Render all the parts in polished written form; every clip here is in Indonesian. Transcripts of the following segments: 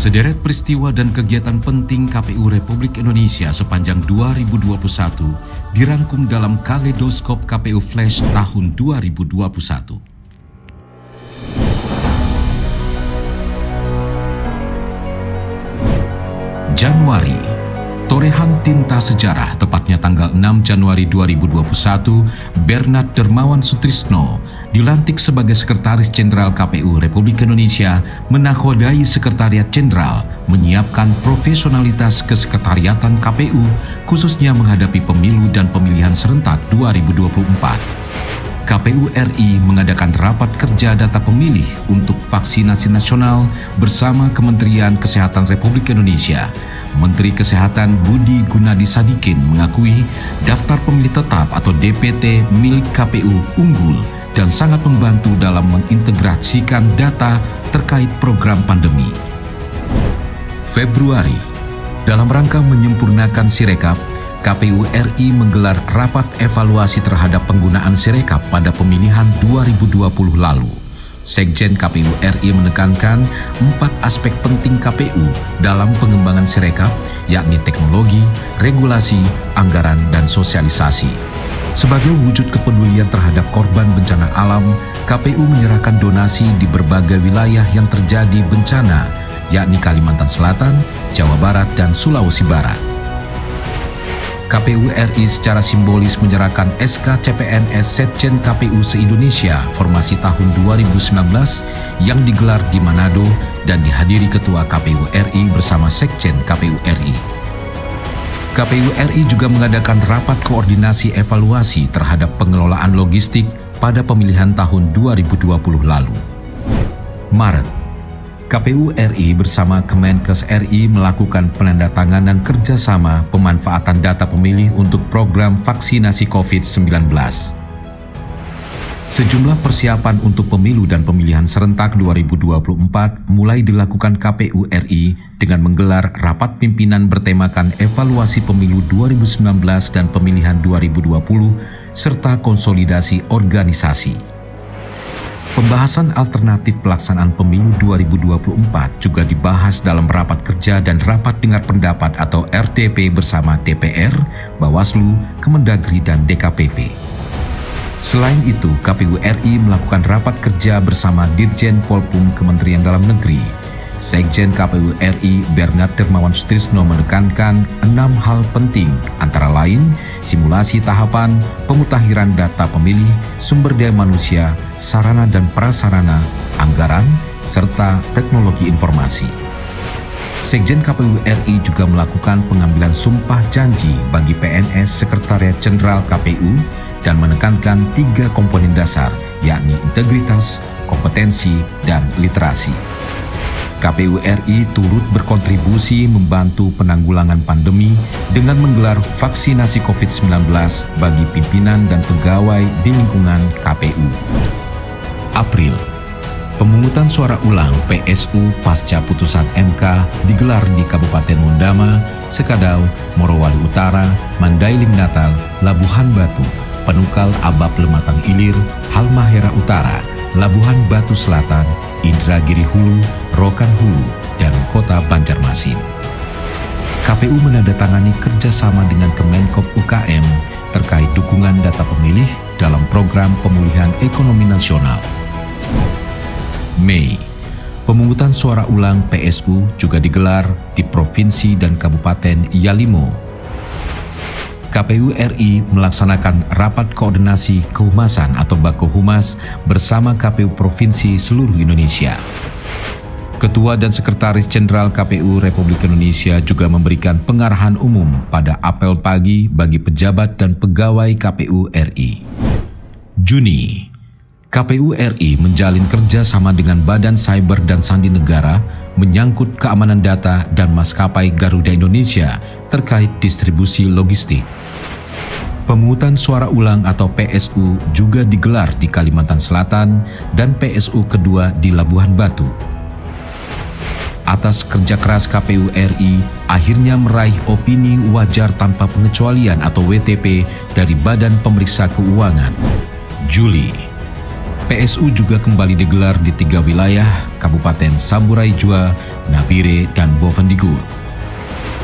Sederet peristiwa dan kegiatan penting KPU Republik Indonesia sepanjang 2021 dirangkum dalam Kaleidoskop KPU Flash tahun 2021. Januari, torehan tinta sejarah, tepatnya tanggal 6 Januari 2021, Bernard Dermawan Sutrisno dilantik sebagai Sekretaris Jenderal KPU Republik Indonesia, menakodai Sekretariat Jenderal menyiapkan profesionalitas kesekretariatan KPU, khususnya menghadapi pemilu dan pemilihan serentak 2024. KPU RI mengadakan rapat kerja data pemilih untuk vaksinasi nasional bersama Kementerian Kesehatan Republik Indonesia. Menteri Kesehatan Budi Gunadi Sadikin mengakui daftar pemilih tetap atau DPT milik KPU unggul dan sangat membantu dalam mengintegrasikan data terkait program pandemi. Februari, dalam rangka menyempurnakan Sirekap, KPU RI menggelar rapat evaluasi terhadap penggunaan Sirekap pada pemilihan 2020 lalu. Sekjen KPU RI menekankan 4 aspek penting KPU dalam pengembangan Sirekap, yakni teknologi, regulasi, anggaran, dan sosialisasi. Sebagai wujud kepedulian terhadap korban bencana alam, KPU menyerahkan donasi di berbagai wilayah yang terjadi bencana, yakni Kalimantan Selatan, Jawa Barat, dan Sulawesi Barat. KPU RI secara simbolis menyerahkan SK CPNS Setjen KPU se-Indonesia formasi tahun 2019 yang digelar di Manado dan dihadiri Ketua KPU RI bersama Sekjen KPU RI. KPU RI juga mengadakan rapat koordinasi evaluasi terhadap pengelolaan logistik pada pemilihan tahun 2020 lalu. Maret, KPU RI bersama Kemenkes RI melakukan penandatanganan kerjasama pemanfaatan data pemilih untuk program vaksinasi COVID-19. Sejumlah persiapan untuk pemilu dan pemilihan serentak 2024 mulai dilakukan KPU RI dengan menggelar rapat pimpinan bertemakan evaluasi pemilu 2019 dan pemilihan 2020 serta konsolidasi organisasi. Pembahasan alternatif pelaksanaan pemilu 2024 juga dibahas dalam rapat kerja dan rapat dengar pendapat atau RDP bersama DPR, Bawaslu, Kemendagri, dan DKPP. Selain itu, KPU RI melakukan rapat kerja bersama Dirjen Polpum Kementerian Dalam Negeri. Sekjen KPU RI Bernard Dermawan Sutrisno menekankan 6 hal penting, antara lain simulasi tahapan, pemutakhiran data pemilih, sumber daya manusia, sarana dan prasarana, anggaran, serta teknologi informasi. Sekjen KPU RI juga melakukan pengambilan sumpah janji bagi PNS Sekretariat Jenderal KPU dan menekankan 3 komponen dasar, yakni integritas, kompetensi, dan literasi. KPU RI turut berkontribusi membantu penanggulangan pandemi dengan menggelar vaksinasi COVID-19 bagi pimpinan dan pegawai di lingkungan KPU. April, pemungutan suara ulang PSU pasca putusan MK digelar di Kabupaten Mondama, Sekadau, Morowali Utara, Mandailing Natal, Labuhan Batu, Penukal Abab Lematang Ilir, Halmahera Utara, Labuhan Batu Selatan, Indragiri Hulu, Rokan Hulu, dan Kota Banjarmasin. KPU menandatangani kerjasama dengan Kemenkop UKM terkait dukungan data pemilih dalam program pemulihan ekonomi nasional. Mei, pemungutan suara ulang PSU juga digelar di Provinsi dan Kabupaten Yalimo. KPU RI melaksanakan rapat koordinasi kehumasan atau Bakohumas bersama KPU Provinsi seluruh Indonesia. Ketua dan Sekretaris Jenderal KPU Republik Indonesia juga memberikan pengarahan umum pada apel pagi bagi pejabat dan pegawai KPU RI. Juni, KPU RI menjalin kerjasama dengan Badan Cyber dan Sandi Negara menyangkut keamanan data dan maskapai Garuda Indonesia terkait distribusi logistik. Pemungutan suara ulang atau PSU juga digelar di Kalimantan Selatan dan PSU kedua di Labuhan Batu. Atas kerja keras KPU RI, akhirnya meraih opini wajar tanpa pengecualian atau WTP dari Badan Pemeriksa Keuangan. Juli, PSU juga kembali digelar di 3 wilayah, Kabupaten Saburai Jua, Nabire, dan Bovendigul.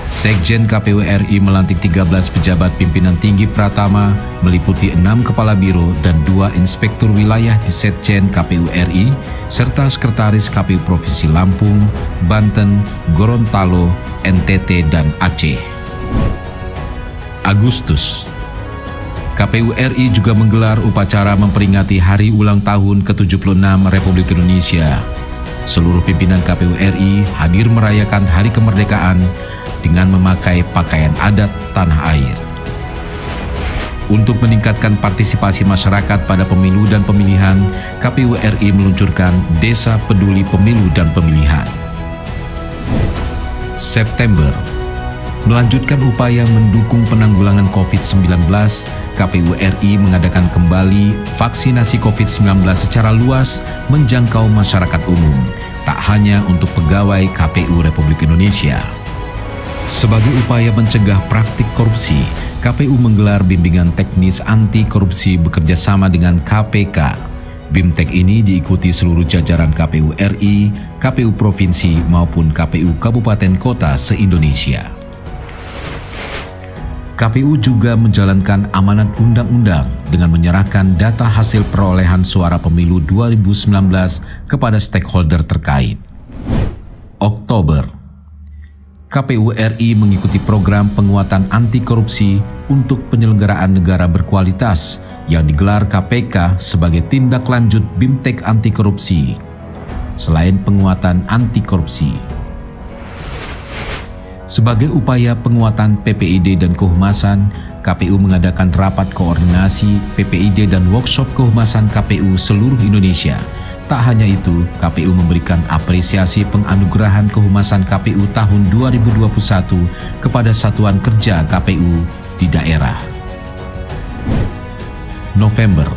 Sekjen KPU RI melantik 13 pejabat pimpinan tinggi Pratama, meliputi 6 kepala biro dan 2 inspektur wilayah di Setjen KPU RI, serta sekretaris KPU Provinsi Lampung, Banten, Gorontalo, NTT, dan Aceh. Agustus, KPU RI juga menggelar upacara memperingati Hari Ulang Tahun ke-76 Republik Indonesia. Seluruh pimpinan KPU RI hadir merayakan Hari Kemerdekaan dengan memakai pakaian adat tanah air. Untuk meningkatkan partisipasi masyarakat pada pemilu dan pemilihan, KPU RI meluncurkan Desa Peduli Pemilu dan Pemilihan. September, melanjutkan upaya mendukung penanggulangan COVID-19, KPU RI mengadakan kembali vaksinasi COVID-19 secara luas menjangkau masyarakat umum, tak hanya untuk pegawai KPU Republik Indonesia. Sebagai upaya mencegah praktik korupsi, KPU menggelar bimbingan teknis anti korupsi bekerjasama dengan KPK. BIMTEK ini diikuti seluruh jajaran KPU RI, KPU Provinsi maupun KPU Kabupaten Kota se-Indonesia. KPU juga menjalankan amanat undang-undang dengan menyerahkan data hasil perolehan suara pemilu 2019 kepada stakeholder terkait. Oktober, KPU RI mengikuti program penguatan anti korupsi untuk penyelenggaraan negara berkualitas yang digelar KPK sebagai tindak lanjut BIMTEK anti korupsi. Selain penguatan anti korupsi, sebagai upaya penguatan PPID dan kehumasan, KPU mengadakan rapat koordinasi PPID dan workshop kehumasan KPU seluruh Indonesia. Tak hanya itu, KPU memberikan apresiasi penganugerahan kehumasan KPU tahun 2021 kepada satuan kerja KPU di daerah. November,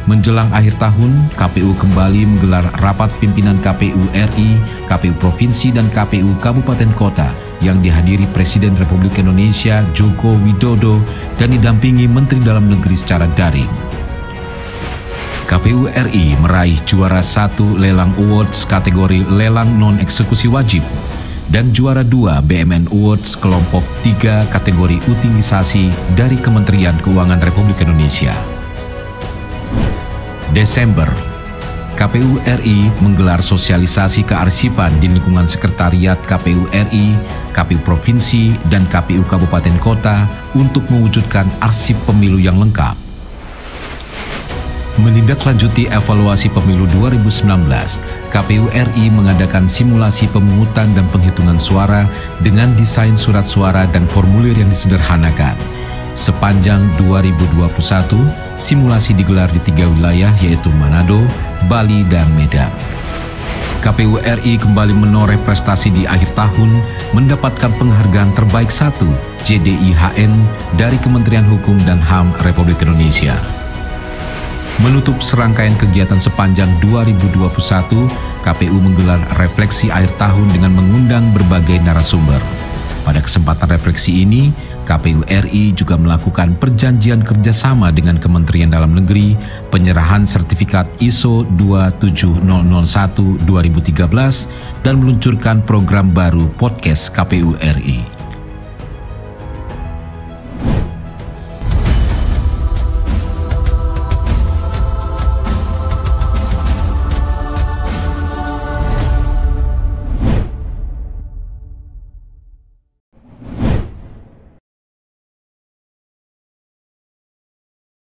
menjelang akhir tahun, KPU kembali menggelar rapat pimpinan KPU RI, KPU Provinsi dan KPU Kabupaten Kota yang dihadiri Presiden Republik Indonesia Joko Widodo dan didampingi Menteri Dalam Negeri secara daring. KPU RI meraih juara 1 Lelang Awards kategori Lelang Non-Eksekusi Wajib dan juara 2 BMN Awards kelompok 3 kategori utilisasi dari Kementerian Keuangan Republik Indonesia. Desember, KPU RI menggelar sosialisasi kearsipan di lingkungan Sekretariat KPU RI, KPU Provinsi, dan KPU Kabupaten Kota untuk mewujudkan arsip pemilu yang lengkap. Menindaklanjuti evaluasi pemilu 2019, KPU RI mengadakan simulasi pemungutan dan penghitungan suara dengan desain surat suara dan formulir yang disederhanakan. Sepanjang 2021, simulasi digelar di 3 wilayah yaitu Manado, Bali, dan Medan. KPU RI kembali menoreh prestasi di akhir tahun, mendapatkan penghargaan terbaik 1 JDIHN dari Kementerian Hukum dan HAM Republik Indonesia. Menutup serangkaian kegiatan sepanjang 2021, KPU menggelar refleksi akhir tahun dengan mengundang berbagai narasumber. Pada kesempatan refleksi ini, KPU RI juga melakukan perjanjian kerjasama dengan Kementerian Dalam Negeri, penyerahan sertifikat ISO 27001-2013, dan meluncurkan program baru podcast KPU RI.